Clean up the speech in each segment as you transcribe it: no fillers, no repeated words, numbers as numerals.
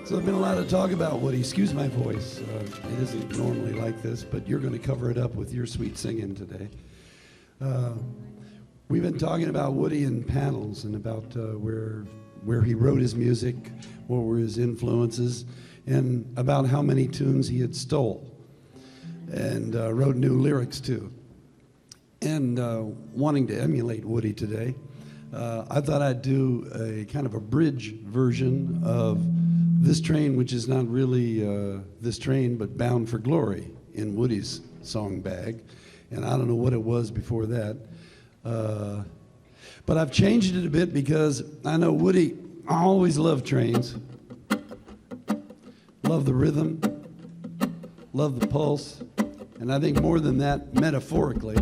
So there's been a lot of talk about Woody. Excuse my voice. It isn't normally like this, but you're going to cover it up with your sweet singing today. We've been talking about Woody in panels and about where he wrote his music, what were his influences, and about how many tunes he had stole and wrote new lyrics to. And wanting to emulate Woody today, I thought I'd do a kind of a bridge version of This Train, which is not really This Train, but Bound for Glory in Woody's song bag. And I don't know what it was before that. But I've changed it a bit because I know Woody always loved trains. Loved the rhythm, loved the pulse, and I think more than that, metaphorically,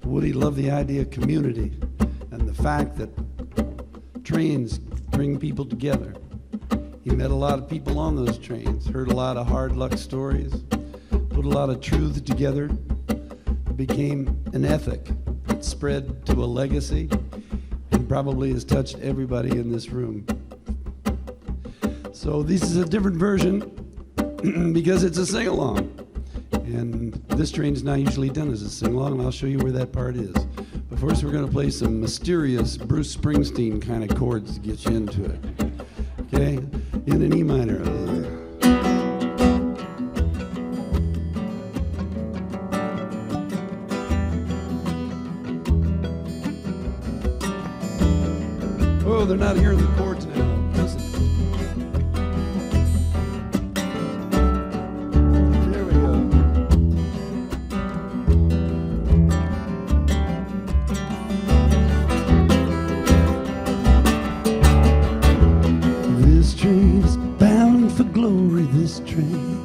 Woody loved the idea of community and the fact that trains bring people together. He met a lot of people on those trains, heard a lot of hard luck stories, put a lot of truth together. It became an ethic that spread to a legacy and probably has touched everybody in this room. So this is a different version because it's a sing-along. And This Train's not usually done as a sing-along, and I'll show you where that part is. But first we're going to play some mysterious Bruce Springsteen kind of chords to get you into it. Okay? In an E minor. Oh, they're not hearing the chords now. Listen. There we go. This train is bound for glory, this train.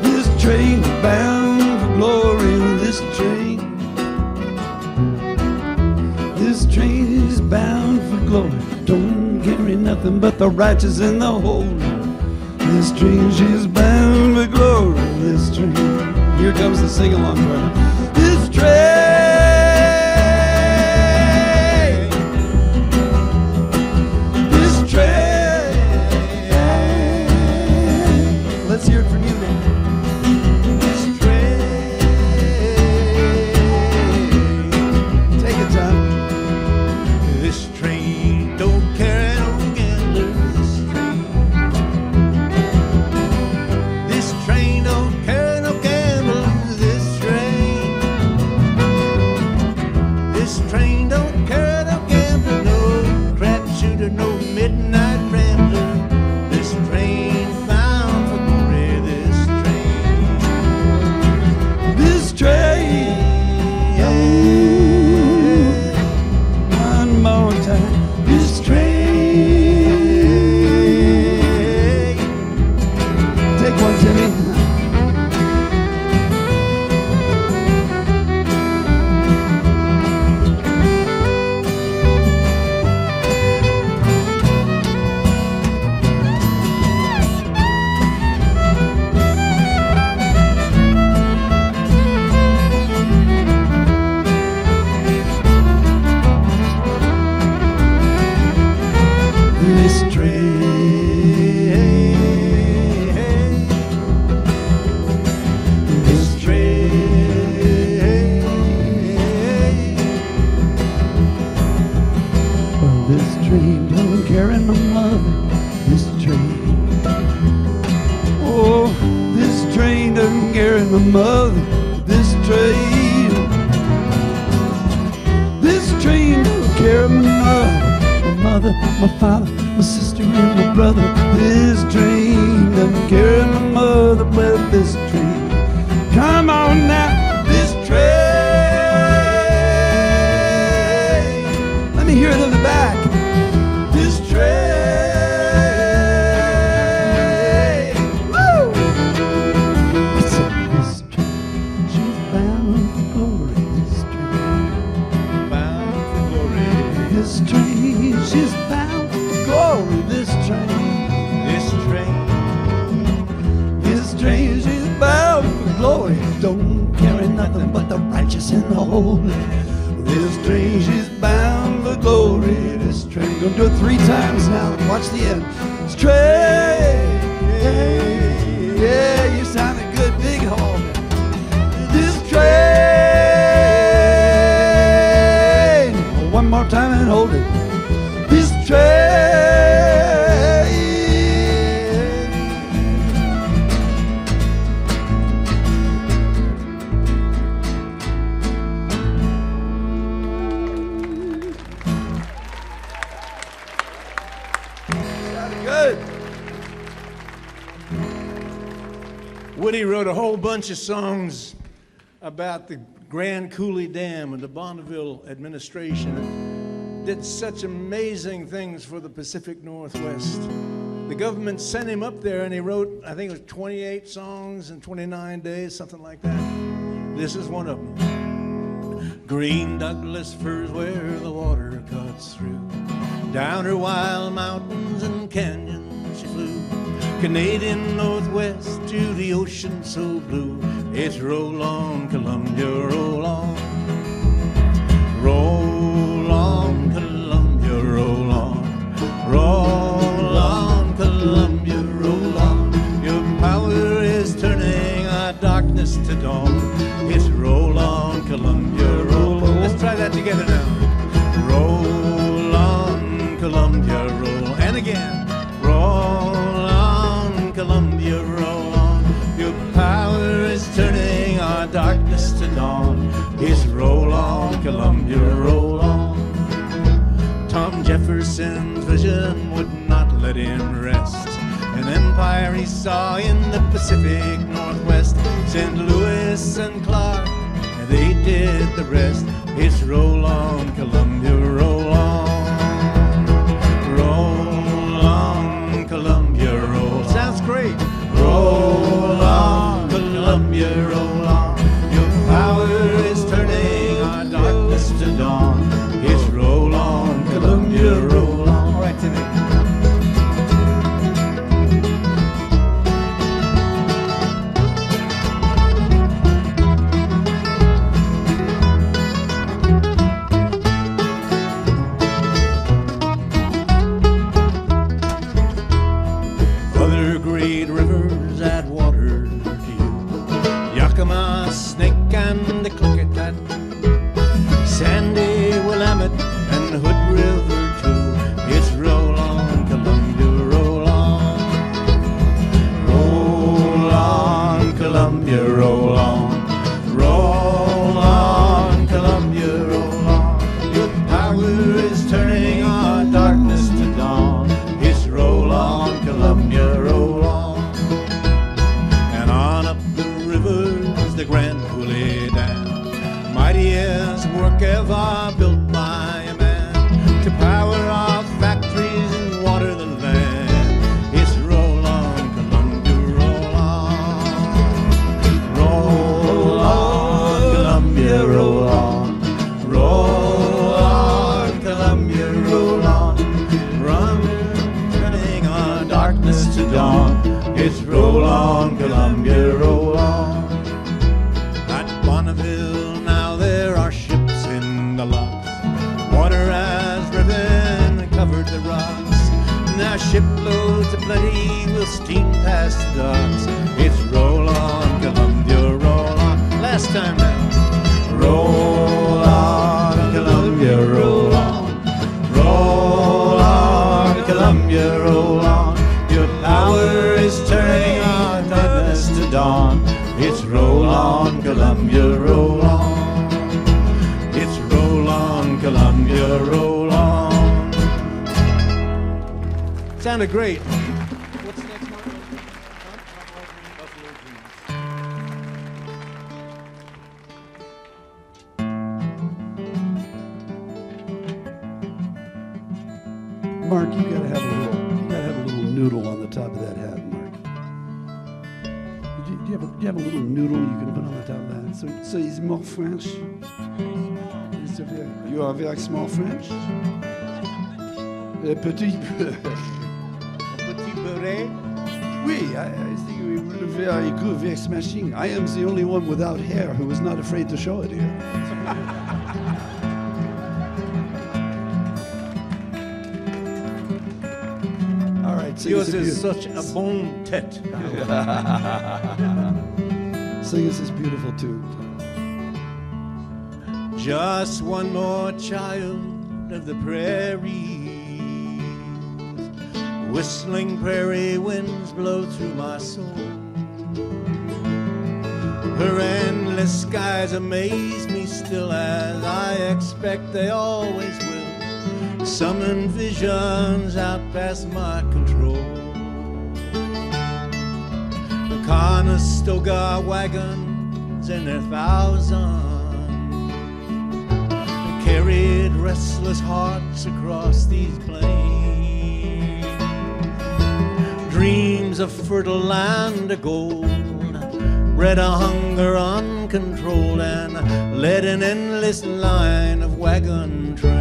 This train is bound for glory, this train. This train is bound for glory. Don't carry nothing but the righteous and the holy. This train is bound for glory. This train. Here comes the sing-along part. This train. This train. Let's hear it from you now. This train. Take it, Tom. This train don't carry no gamblers. This train don't carry no gamblers. This train don't carry no gambler, no crap shooter, no midnight rambler. This train bound for glory. This train. This train. One more time. This train. Take one, Timmy. This train. This train. Oh, this train don't carry no mother. This train. Oh, this train doesn't carry no mother. This train. This train don't carry my mother. My mother, my father, my sister and my brother. This train doesn't carry my mother, but this train. Come on now, this train. Let me hear it in the back. This train. Woo! I said, this train, she's bound for glory. This train, Bound for glory. this train, she's bound for glory. This train. This train. This train, she's bound for glory. Don't carry nothing but the righteous and the holy. This train, she's bound for glory. This train, don't Do it 3 times now. Watch the end. Train. Yeah, you sounded good. Big hall. This train. One more time and hold it. This train. Woody wrote a whole bunch of songs about the Grand Coulee Dam and the Bonneville administration. Did such amazing things for the Pacific Northwest. The government sent him up there and he wrote, I think it was 28 songs in 29 days, something like that. This is one of them. Green Douglas firs where the water cuts through. Down her wild mountains and canyons she flew. Canadian Northwest to the ocean so blue. It's roll on, Columbia, roll on. Roll on, Columbia, roll on. Roll on, Columbia, roll on. Your power is turning our darkness to dawn. It's roll on, Columbia, roll on. Let's try that together now. Roll on, Columbia, roll. And again. Roll on, Columbia, roll on. Your power is turning our darkness to dawn. It's roll on, Columbia, roll on. Tom Jefferson's vision would not let him rest. An empire he saw in the Pacific Northwest. St. Louis and Clark, and they did the rest. It's roll on, Columbia, roll on. Roll on, Columbia, roll. Sounds great. Roll on, Columbia, roll on. Your power is turning our darkness to dawn. It's roll on, Columbia, roll on. All right, Timmy. Other great rivers add water to you. Yakima, Snake, and the Klickitat. Sandy, Willamette, and Hood River too. It's roll on, Columbia, roll on. Roll on, Columbia, roll on. Roll on, Columbia, roll on. Your power is turning our darkness to dawn. It's roll on, Columbia, roll on. And on up the rivers, the Grand Coulee Dam. Mightiest work ever built by a man to power our factories and water the land. It's roll on, Columbia, roll on. Roll on, Columbia, roll on. Roll on, Columbia, roll on. Run, turning our darkness to dawn. It's roll on, Columbia, roll on. At Bonneville now there are ships in the locks. Water has driven and covered the rocks. Now shiploads of plenty will steam past the docks. It's roll on, Columbia, roll on. Last time now. Roll on, Columbia, roll on. Roll on, Columbia, roll on. Your power is turning our darkness to dawn. It's roll on, Columbia, roll on. It's roll on, Columbia, roll on. Sounded great. What's next, Mark? Buffalo Dreams. Mark, you gotta have a little noodle on the top of that hat, Mark. Do you have a little noodle you can put on the top of that? So he's more French. You are very small French. Petit peu. Petit beret. Oui, I think we were very good, very smashing. I am the only one without hair who is not afraid to show it here. Sing Yours us a is beautiful- such a bon tête. Sing us this beautiful tune. Just one more child of the prairie. Whistling prairie winds blow through my soul. Her endless skies amaze me still, as I expect they always will. Summon visions out past my control. The Conestoga wagons in their thousands carried restless hearts across these plains. Dreams of fertile land of gold bred a hunger uncontrolled and led an endless line of wagon trains.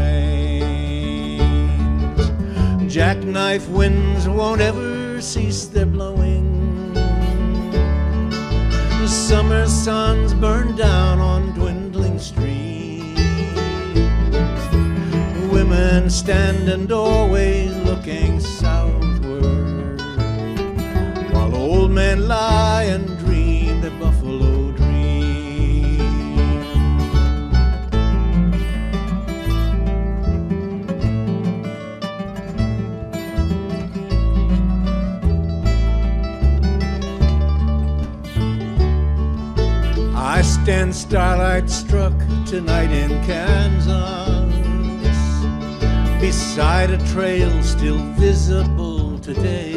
Jackknife winds won't ever cease their blowing. The summer suns burn down on dwindling streams. Women stand in doorways looking southward, while old men lie and dream the buffalo dream. I stand starlight struck tonight in Kansas, beside a trail still visible today.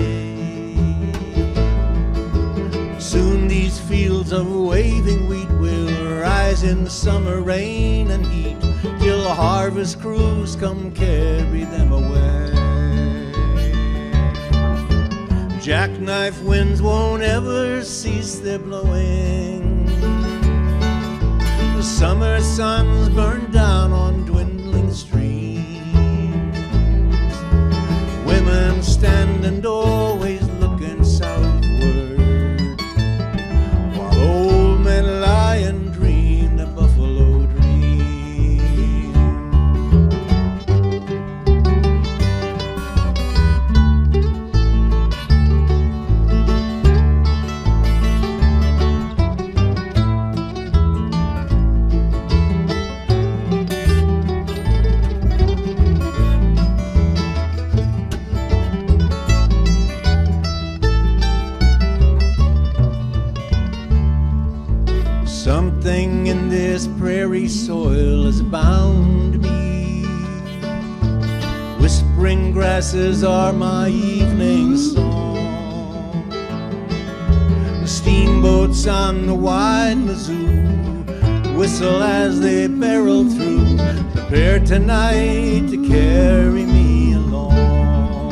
Soon these fields of waving wheat will rise in summer rain and heat, till the harvest crews come carry them away. Jackknife winds won't ever cease their blowing. The summer suns burn down on dwindling streams. Women stand in doorways looking southward, while old men lie and dream the buffalo dream. Something in this prairie soil is bound to be. Whispering grasses are my evening song. The steamboats on the wide Missouri whistle as they barrel through, prepare tonight to carry me along.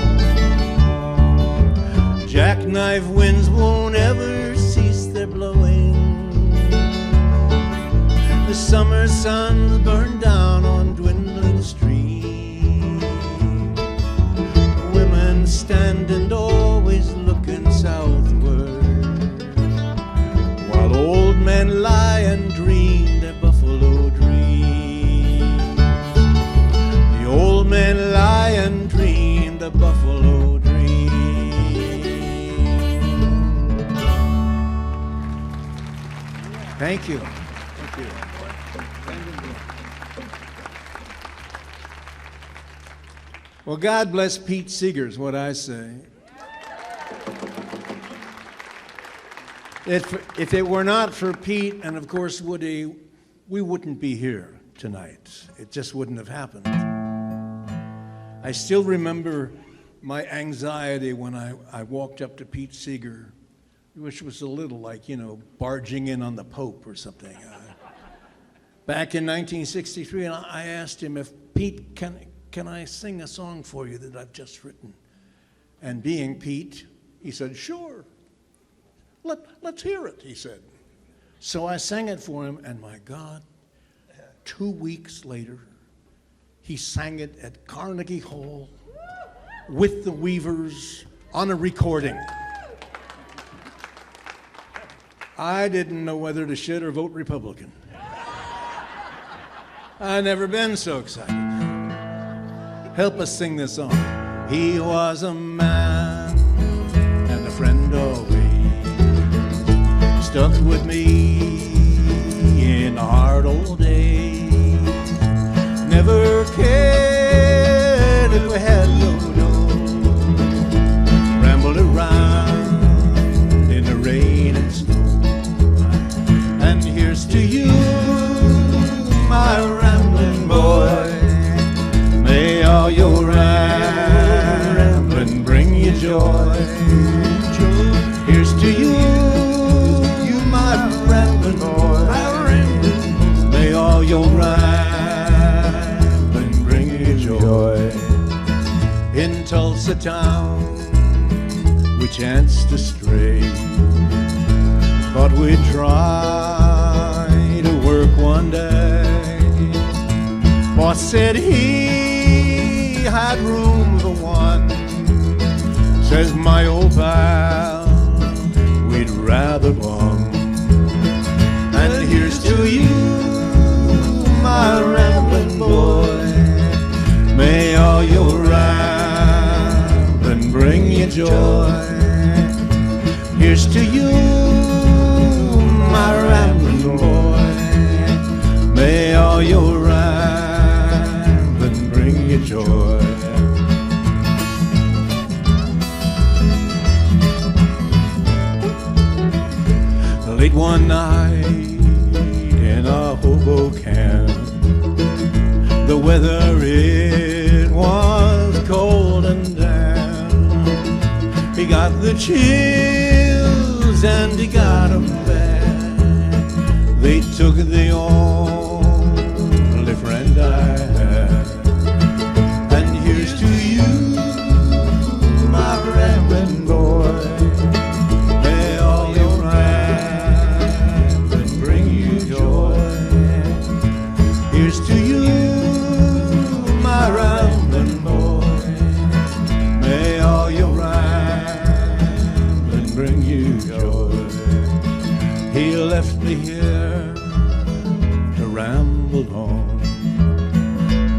Jackknife winds won't ever cease their blowing. The summer suns burn down on dwindling streams. Women stand in doorways looking southward, while old men lie and dream their buffalo dreams. The old men lie and dream the buffalo dream. Thank you. Thank you. Well, God bless Pete Seeger's what I say. If it were not for Pete and, of course, Woody, we wouldn't be here tonight. It just wouldn't have happened. I still remember my anxiety when I walked up to Pete Seeger, which was a little like, barging in on the Pope or something. Back in 1963, and I asked him if, Pete, can I sing a song for you that I've just written? And being Pete, he said, sure. Let's hear it, he said. So I sang it for him, and my God, 2 weeks later, he sang it at Carnegie Hall with the Weavers on a recording. I didn't know whether to shit or vote Republican. I've never been so excited. Help us sing this song. He was a man stuck with me in the hard old days. Never cared if we had no dough. Rambled around in the rain and snow. And here's to you, my rambling boy. May all your rambling bring you joy. Here's to you, my rambling boy. May all your rambling bring you joy. In Tulsa town, we chanced to stray. Thought we'd try to work one day. Boss said he had room for one. Says my old pal, we'd rather bum. And here's to you, my rambling boy. May all your rambling bring you joy. Here's to you, my rambling boy. May all your rambling bring you joy. Late one night in a hobo camp, the weather it was cold and damp. He got the chills and he got 'em bad. They took the only friend I had. And here's to you, my rambling boy. May all your rambling bring you joy. Here's to you, my rambling boy. May all your rambling bring you joy. He left me here to ramble on.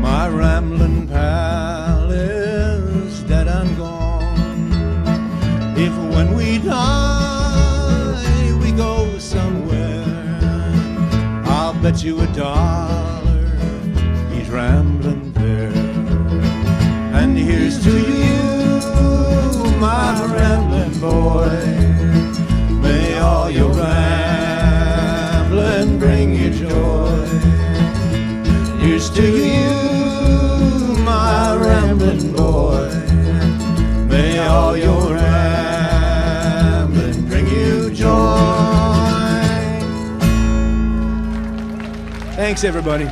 My rambling pal is dead and gone. If when we die we go somewhere, I'll bet you $1 he's rambling there. And here's to you, my rambling boy. May all your rambling bring you joy. Here's to you, my rambling boy. May all your rambling bring you joy. Thanks, everybody.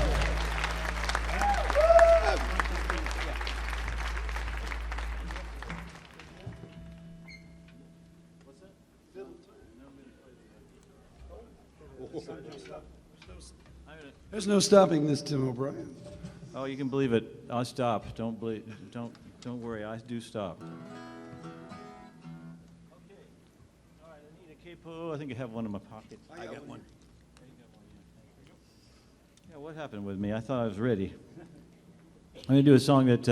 There's no stopping this, Tim O'Brien. Oh, you can believe it. I'll stop. Don't worry. I do stop. Okay. All right. I need a capo. I think I have one in my pocket. I got one. Yeah. What happened with me? I thought I was ready. I'm going to do a song that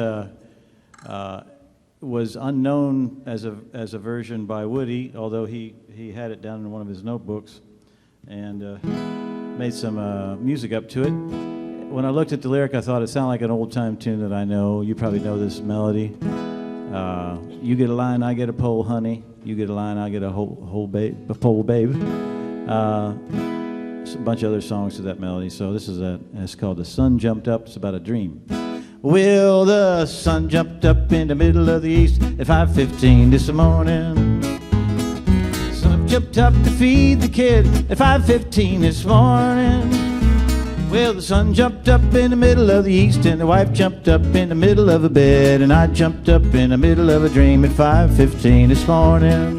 was unknown as a version by Woody, although he had it down in one of his notebooks, and made some music up to it. When I looked at the lyric, I thought it sounded like an old-time tune that I know. You probably know this melody. You get a line, I get a pole, honey. You get a line, I get a pole, babe. A bunch of other songs to that melody. So this is it's called The Sun Jumped Up. It's about a dream. Well, the sun jumped up in the middle of the east at 5:15 this morning. Sun jumped up to feed the kid at 5:15 this morning. Well, the sun jumped up in the middle of the east, and the wife jumped up in the middle of a bed, and I jumped up in the middle of a dream at 5:15 this morning.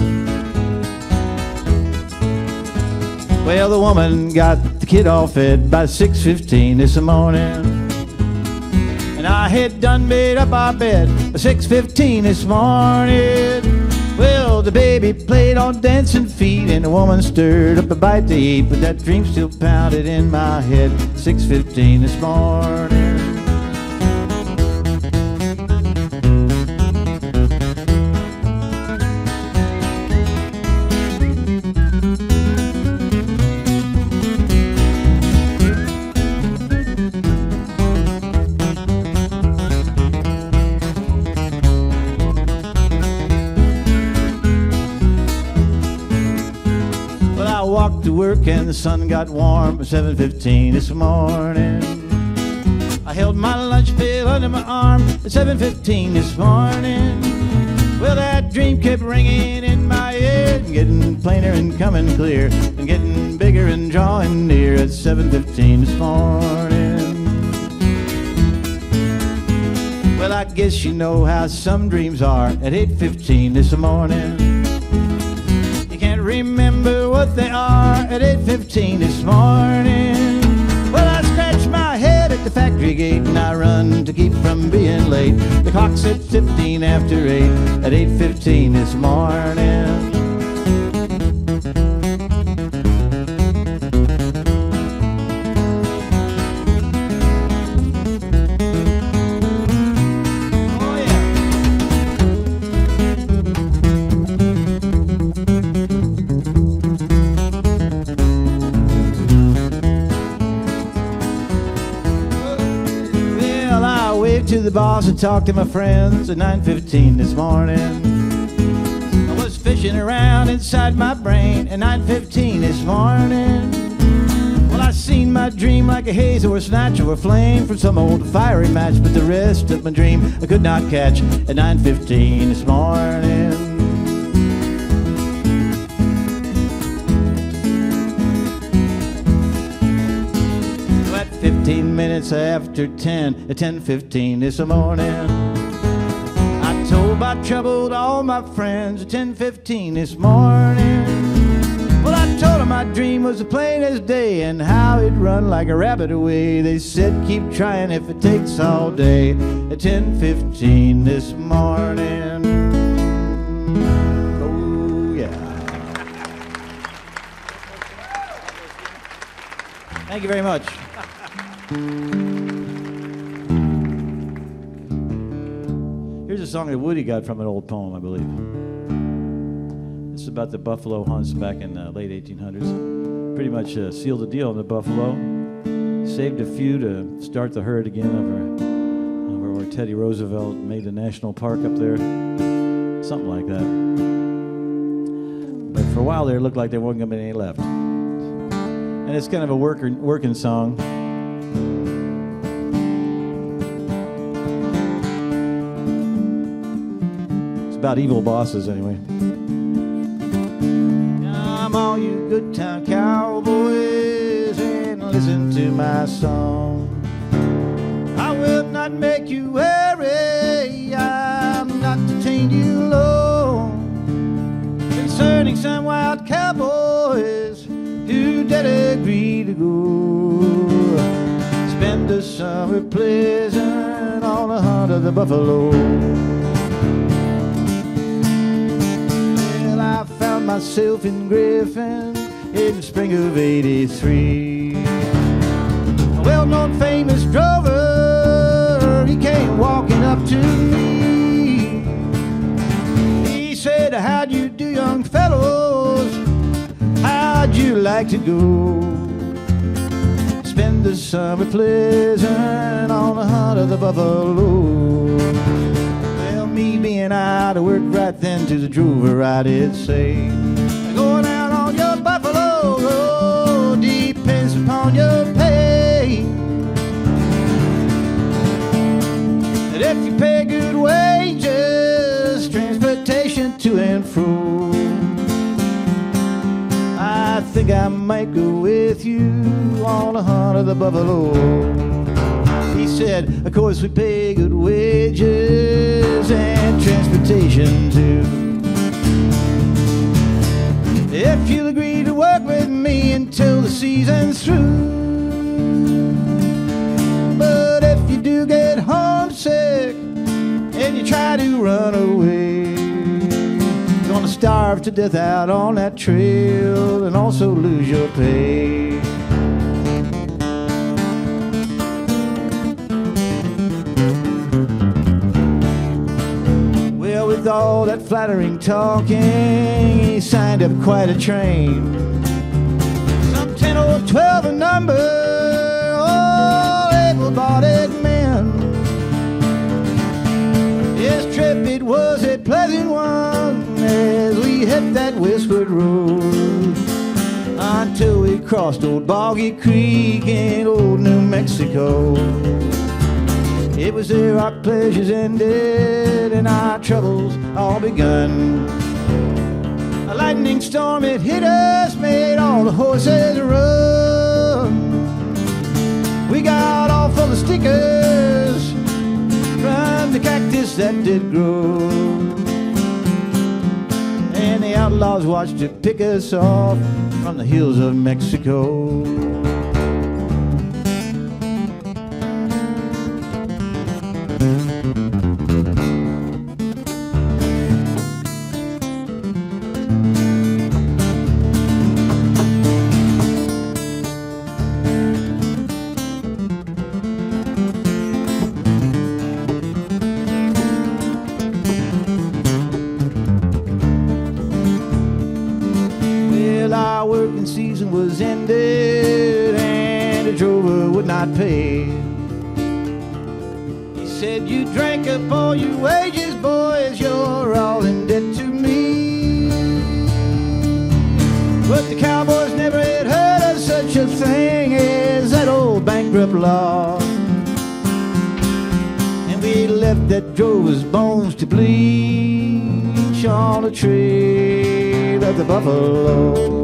Well, the woman got the kid all fed by 6:15 this morning. And I had done made up our bed at 6:15 this morning. Well, the baby played on dancing feet, and the woman stirred up a bite to eat, but that dream still pounded in my head 6:15 this morning. to work and the sun got warm at 7:15 this morning. I held my lunch pail under my arm at 7:15 this morning. Well, that dream kept ringing in my head, and getting plainer and coming clear, and getting bigger and drawing near at 7:15 this morning. Well, I guess you know how some dreams are at 8:15 this morning. You can't remember what they are at 8:15 this morning. Well, I scratch my head at the factory gate and I run to keep from being late. The clock said 15 after 8 at 8:15 this morning. To the boss and talked to my friends at 9:15 this morning. I was fishing around inside my brain at 9:15 this morning. Well, I seen my dream like a haze or a snatch or a flame from some old fiery match, but the rest of my dream I could not catch at 9:15 this morning. 15 minutes after 10 at 10:15 this morning. I told my trouble to all my friends at 10:15 this morning. Well, I told them my dream was as plain as day and how it run like a rabbit away. They said keep trying if it takes all day at 10:15 this morning. Oh yeah. Thank you very much. Here's a song that Woody got from an old poem, I believe. It's about the buffalo hunts back in the late 1800s. Pretty much sealed the deal on the buffalo. Saved a few to start the herd again over where Teddy Roosevelt made the national park up there. Something like that. But for a while there, it looked like there wasn't going to be any left. And it's kind of a working song. About evil bosses, anyway. Come all you good town cowboys and listen to my song. I will not make you weary, I'm not to chain you low. Concerning some wild cowboys who did agree to go spend the summer pleasant on the hunt of the buffalo. Myself in Griffin in the spring of '83. A well-known famous drover, he came walking up to me. He said, how'd you do, young fellows? How'd you like to go spend the summer pleasant on the hunt of the buffalo? Me being out of work right then to the drover I did say, going out on your buffalo road depends upon your pay. And if you pay good wages, transportation to and fro, I think I might go with you on the hunt of the buffalo. He said, of course we pay good wages and transportation too. If you'll agree to work with me until the season's through. But if you do get homesick and you try to run away, you're gonna starve to death out on that trail and also lose your pay. With all that flattering talking, he signed up quite a train. Some 10 or 12 a number, all able-bodied men. His trip, it was a pleasant one as we hit that westward road. until we crossed old Boggy Creek in old New Mexico. It was there our pleasures ended and our troubles all begun. A lightning storm, it hit us, made all the horses run. We got all full of stickers from the cactus that did grow, and the outlaws watched it pick us off from the hills of Mexico. Season was ended and the drover would not pay. He said, you drank up all your wages, boys, you're all in debt to me. But the cowboys never had heard of such a thing as that old bankrupt law. And we left that drover's bones to bleach on the trail of the buffalo.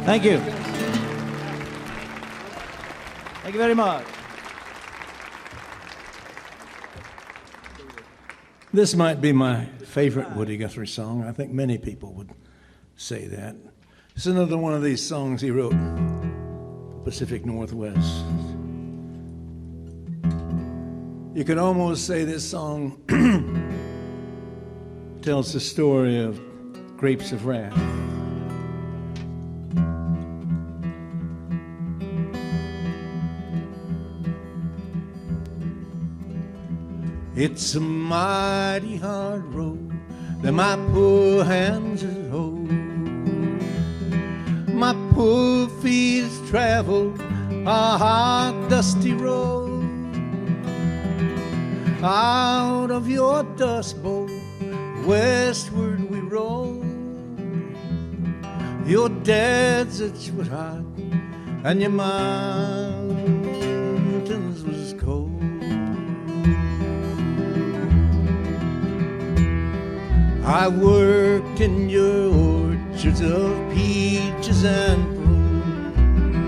Thank you. Thank you very much. This might be my favorite Woody Guthrie song. I think many people would say that. It's another one of these songs he wrote, Pacific Northwest. You could almost say this song tells the story of Grapes of Wrath. It's a mighty hard road that my poor hands have hold. My poor feet has traveled a hard, dusty road. Out of your dust bowl, westward we roll. Your deserts were hot and your mountains was cold. I worked in your orchards of peaches and prunes,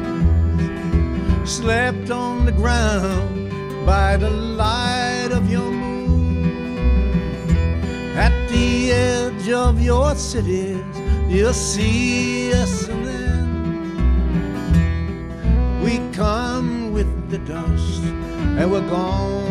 slept on the ground by the light of your moon. At the edge of your cities, you'll see us, and then we come with the dust, and we're gone.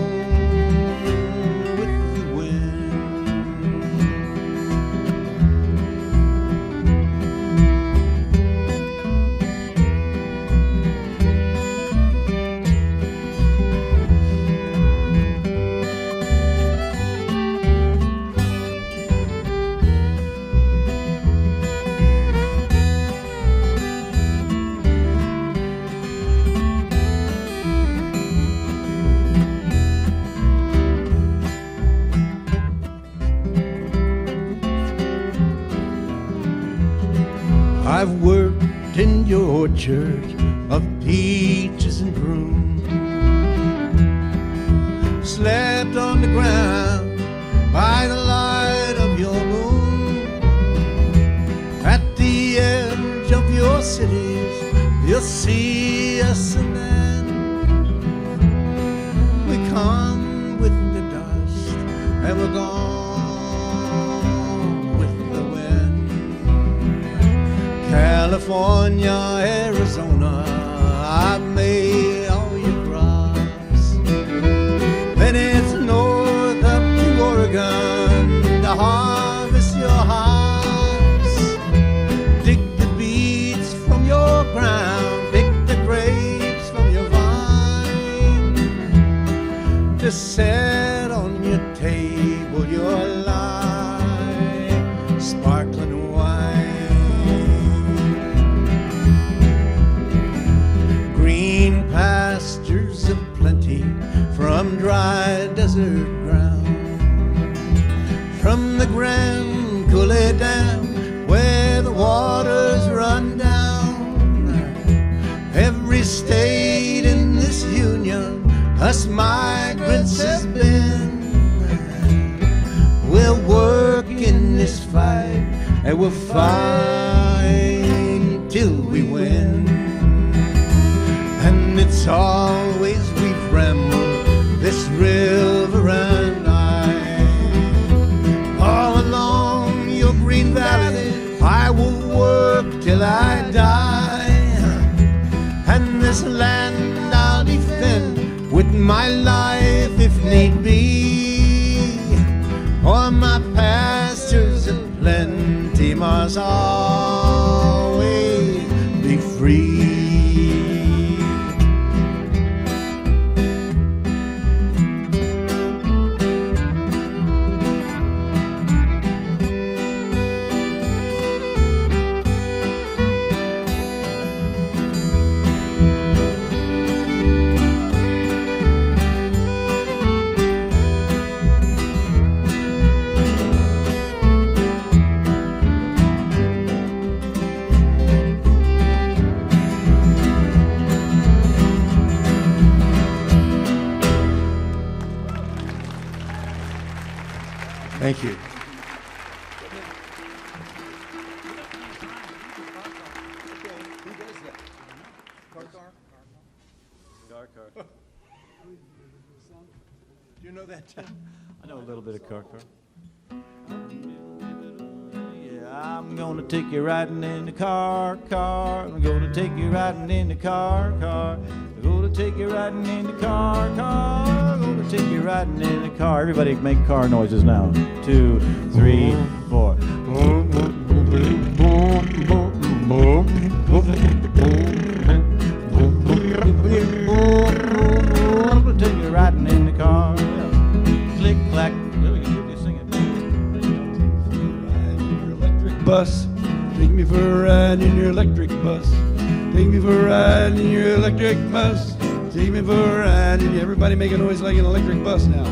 I've worked in your orchard of peaches and prunes, slept on the ground by the light of your moon. At the edge of your cities, you'll see us, and then we come with the dust, and we're gone. California, Arizona, I've made all your crops. Then it's north up to Oregon to harvest your hops. Dig the beets from your ground, pick the grapes from your vine, to set on your table your life, sparkling wine. Pastures of plenty from dry desert ground, from the grand us migrants has been. We're working this fight, and we'll fight till we win. And it's always we've rambled this river and I. All along your green valley, I will work till I die. And this land I'll defend with my life if need be. For my pastures and plenty must always be free. Thank you. Do you know that? I know a little bit of car. Yeah, I'm gonna take you riding in the car. I'm gonna take you riding in the car. I'm gonna take you riding in the car. I'm gonna take you riding in the car. Everybody make car noises now. 2, 3, 4. I'm gonna take you riding in the car. Click, clack. Bus, take me for a ride in your electric bus. Take me for a ride in your electric bus. Take me for a ride. Everybody make a noise like an electric bus now.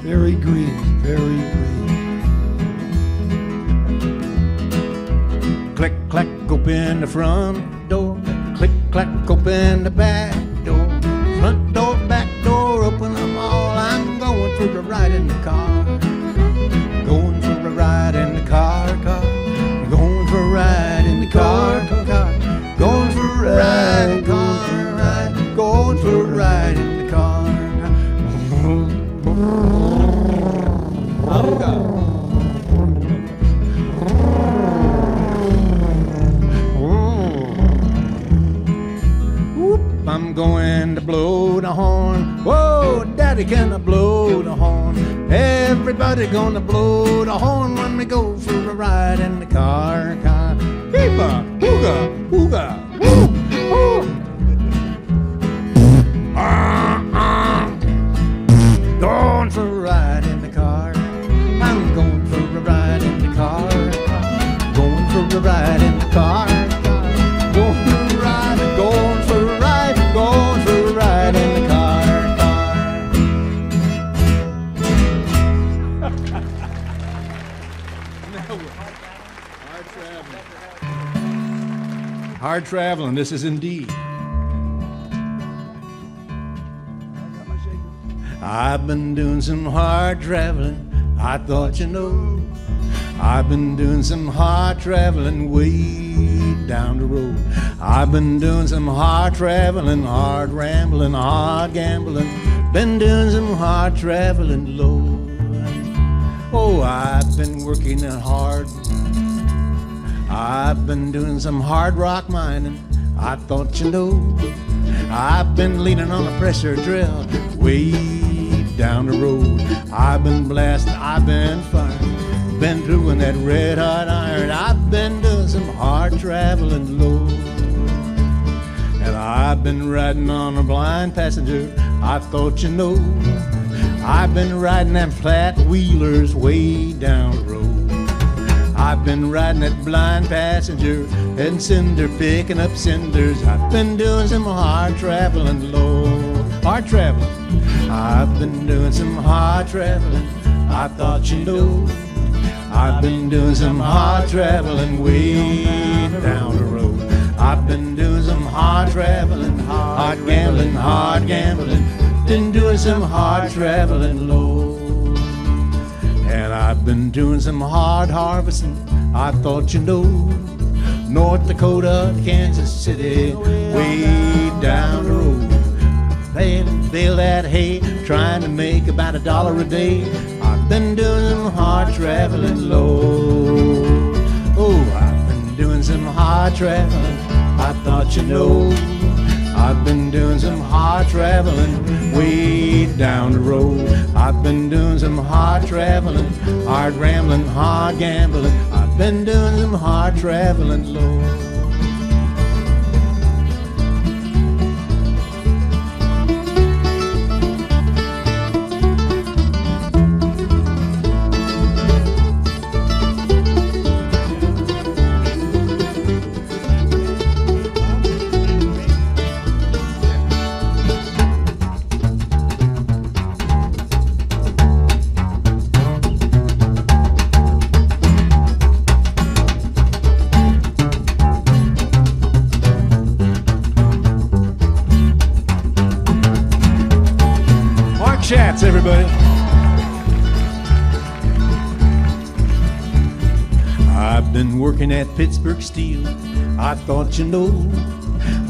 Very green, very green. Click, clack, open the front door. Click, clack, open the back door. Front door, back door, open them all. I'm going for a ride in the car. Going for a ride in the car. Going for a ride in the car. Going for a ride in the car. Going for a ride in the car. I'm going to blow the horn. Whoa, Daddy, can I blow the horn? Everybody gonna blow the horn when we go for a ride in the car. Hee-ba, hooga, hooga, woo, woo. Going for a ride in the car. I'm going for a ride in the car. Going for a ride in the car. Going for a ride, going for a ride, going for a ride in the car. Hard traveling, this is indeed. I've been doing some hard traveling, I thought you know. I've been doing some hard traveling way down the road. I've been doing some hard traveling, hard rambling, hard gambling. Been doing some hard traveling, Lord. Oh, I've been working it hard. I've been doing some hard rock mining, I thought you know. I've been leaning on a pressure drill way down the road. I've been blasting, I've been firing, been doing that red hot iron. I've been doing some hard traveling, Lord. And I've been riding on a blind passenger, I thought you know. I've been riding them flat wheelers way down the road. I've been riding that blind passenger and cinder, picking up cinders. I've been doing some hard traveling, Lord. Hard traveling. I've been doing some hard traveling, I thought you know. I've been doing some hard traveling way down the road. I've been doing some hard traveling, hard gambling, been doing some hard traveling low. And I've been doing some hard harvesting, I thought you know. North Dakota, Kansas City, way down the road. Bale that hay, trying to make about $1 a day. I've been doing some hard traveling low. Oh, I've been doing some hard traveling, I thought you know. I've been doing some hard traveling way down the road. I've been doing some hard traveling, hard rambling, hard gambling. I've been doing some hard traveling low. Mark Schatz, everybody. I've been working at Pittsburgh Steel, I thought you know.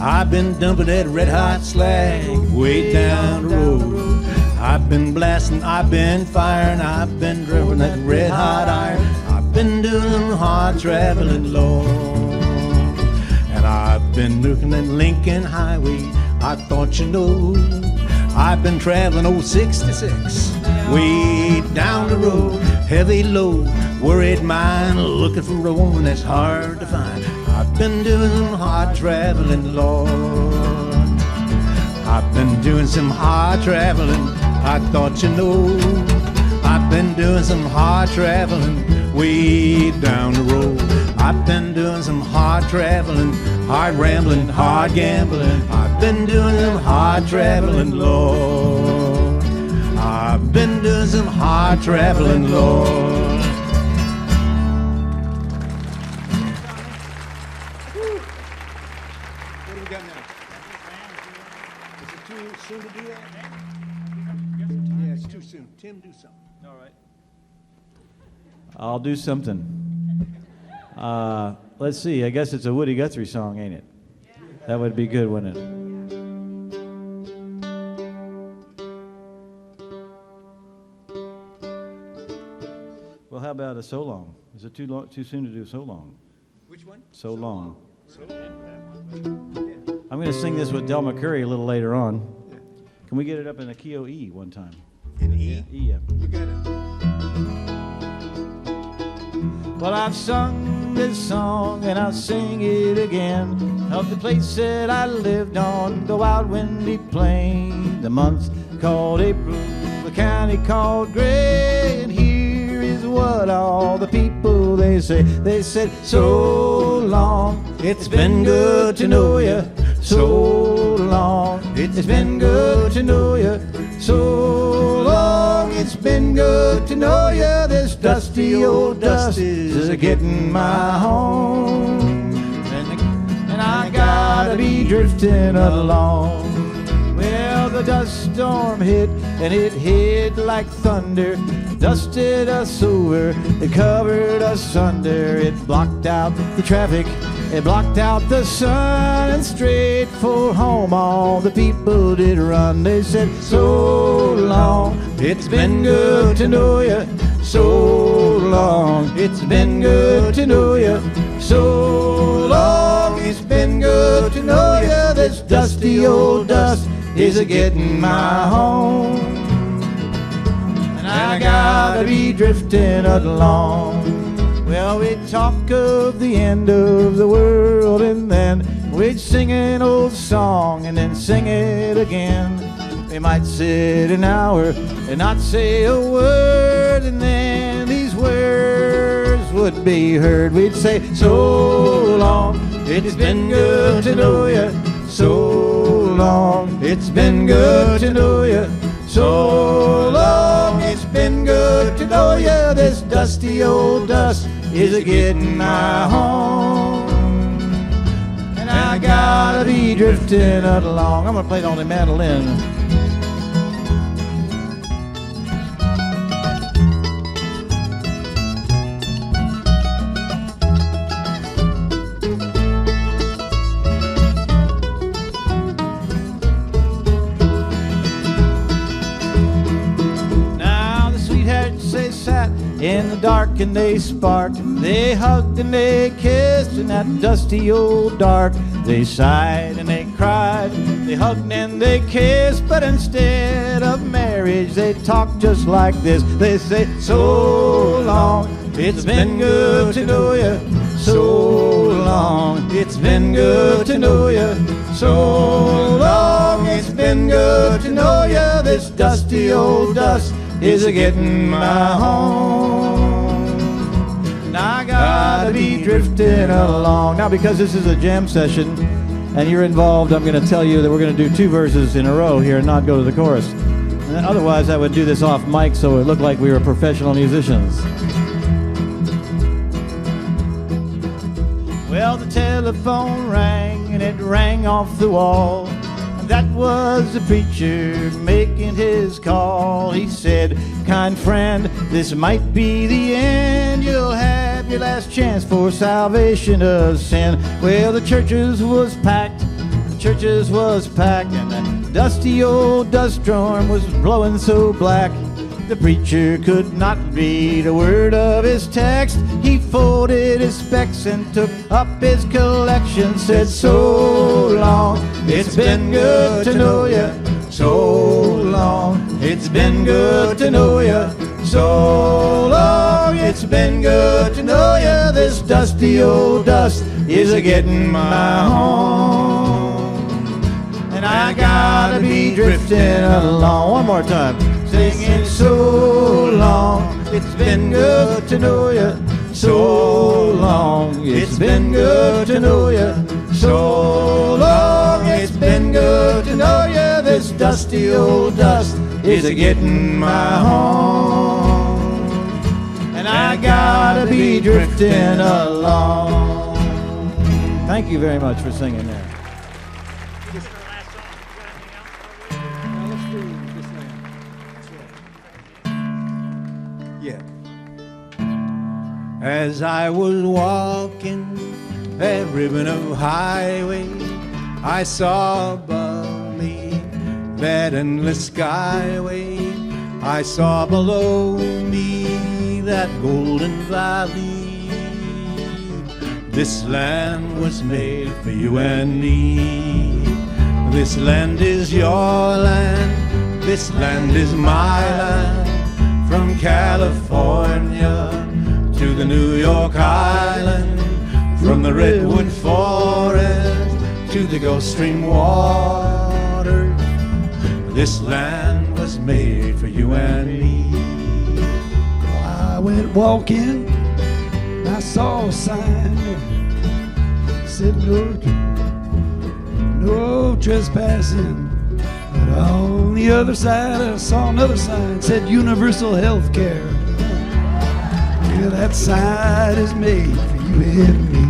I've been dumping that red hot slag way down the road. I've been blasting, I've been firing, I've been driving that red hot iron. I've been doing hard traveling low. And I've been looking at Lincoln Highway, I thought you know. I've been traveling old 66 way down the road. Heavy load, worried mind, looking for a woman that's hard to find. I've been doing some hard traveling, Lord. I've been doing some hard traveling, I thought you know. I've been doing some hard traveling way down the road. I've been doing some hard traveling, hard rambling, hard gambling. I've been doing some hard traveling, Lord. I've been doing some hard traveling, Lord. What do we got now? Is it too soon to do that? Yeah, it's too soon. Tim, do something. All right. I'll do something. Let's see. I guess it's a Woody Guthrie song, ain't it? That would be good, wouldn't it? Well, how about a So Long? Is it too soon to do So Long? Which one? So Long. So long. I'm going to sing this with Del McCurry a little later on. Can we get it up in a key of E one time? In E? E, yeah. You got it. Well, I've sung this song and I'll sing it again, of the place that I lived on, the wild windy plain, the month called April, the county called Gray. And here is what all the people they say. They said, so long, it's been good to know you. So long, it's been good to know you. So long, it's been good to know you. This dusty old dust is getting my home, and I gotta be drifting along. Well, the dust storm hit, and it hit like thunder. Dusted us over, it covered us under. It blocked out the traffic, it blocked out the sun, and straight for home all the people did run. They said, so long, it's been good to know you. So long, it's been good to know you. So long, it's been good to know you. This dusty old dust is a-getting my home, and I gotta be drifting along. Well, we'd talk of the end of the world, and then we'd sing an old song and then sing it again. We might sit an hour and not say a word, and then these words would be heard. We'd say, so long, it's been good to know you. So long, it's been good to know you. So long, it's been good to know you. This dusty old dust is a-getting my home. And I gotta be drifting along. I'm gonna play it on the mandolin. In the dark and they sparked, they hugged and they kissed in that dusty old dark. They sighed and they cried, they hugged and they kissed, but instead of marriage they talked just like this. They say, so long, it's been good to know you. So long, it's been good to know you. So long, it's been good to know you. This dusty old dust is a-getting my home. And I gotta be drifting along. Now, because this is a jam session and you're involved, I'm gonna tell you that we're gonna do 2 verses in a row here and not go to the chorus. And otherwise, I would do this off mic so it looked like we were professional musicians. Well, the telephone rang and it rang off the wall. That was the preacher making his call. He said, kind friend, this might be the end. You'll have your last chance for salvation of sin. Well, the churches was packed, and that dusty old dust storm was blowing so black. The preacher could not read a word of his text. He folded his specs and took up his collection. Said, so long, it's been good to know you. So long, it's been good to know you. So long, it's been good to know you. This dusty old dust is a-getting my home. And I gotta be drifting along. One more time. Singing, so long, it's been good to know you. So long, it's been good to know you. So long, it's been good to know you. This dusty old dust is a-getting my home. And I gotta be drifting along. Thank you very much for singing there. As I was walking that ribbon of highway, I saw above me that endless skyway. I saw below me that golden valley. This land was made for you and me. This land is your land. This land is my land. From California to the New York Island, from the redwood forest to the Gulf Stream water. This land was made for you and me. I went walking, I saw a sign said no trespassing. But on the other side I saw another sign said universal health care. Yeah, that sign is made for you and me.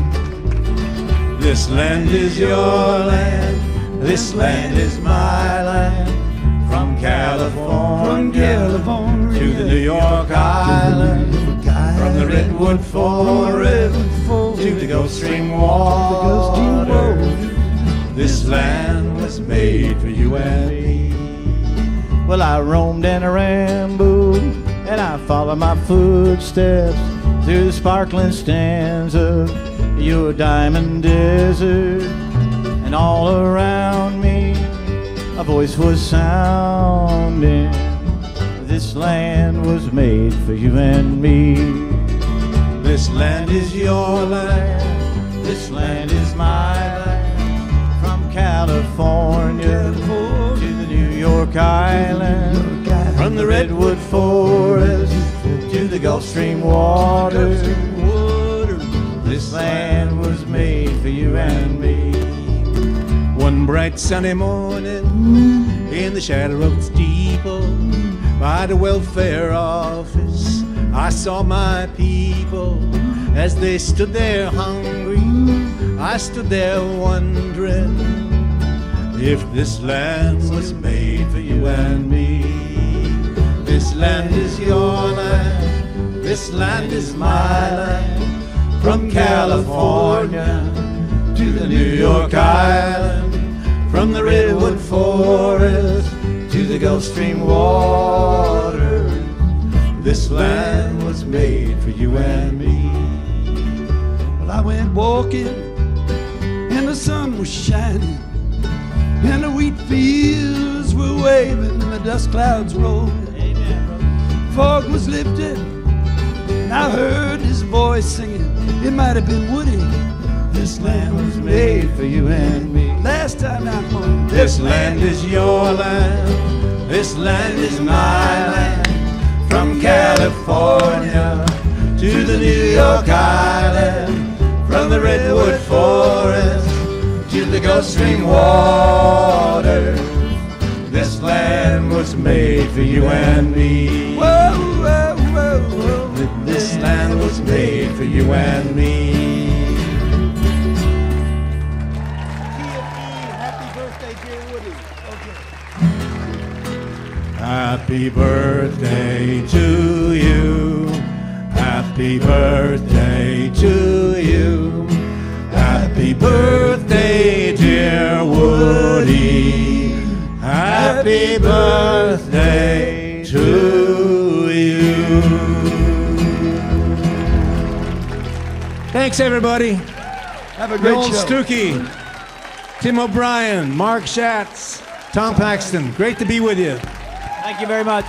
This land is your land. This land is my land. From California to the New York Island. From the redwood forest to the Gulf Stream water. This land was made for you and me. Well, I roamed and I rambled, and I followed my footsteps through the sparkling sands of your diamond desert. And all around me a voice was sounding, this land was made for you and me. This land is your land. This land is my land. From California to the New York Island. From the redwood forest to the Gulf Stream water. This land was made for you and me. One bright sunny morning, in the shadow of the steep people by the welfare office. I saw my people as they stood there hungry. I stood there wondering if this land was made for you and me. This land is your land, this land is my land. From California to the New York Island, from the redwood forest to the Gulf Stream water, this land was made for you and me. Well, I went walking and the sun was shining and the wheat fields were waving and the dust clouds rolling. Fog was lifted and I heard his voice singing. It might have been Woody. This land was made for you and me. Last time I home. This land is your land, this land is my land. From California to the New York Island, from the redwood forest to the Gulf Stream water, this land was made for you and me. Whoa, whoa, whoa, whoa. This land was made for you and me. Happy birthday, dear Woody. Happy birthday to you. Happy birthday to you. Happy birthday, dear Woody. Happy birthday to you. Thanks, everybody. Have a great Noel show. Stookey, Tim O'Brien, Mark Schatz, Tom Paxton. Great to be with you. Thank you very much.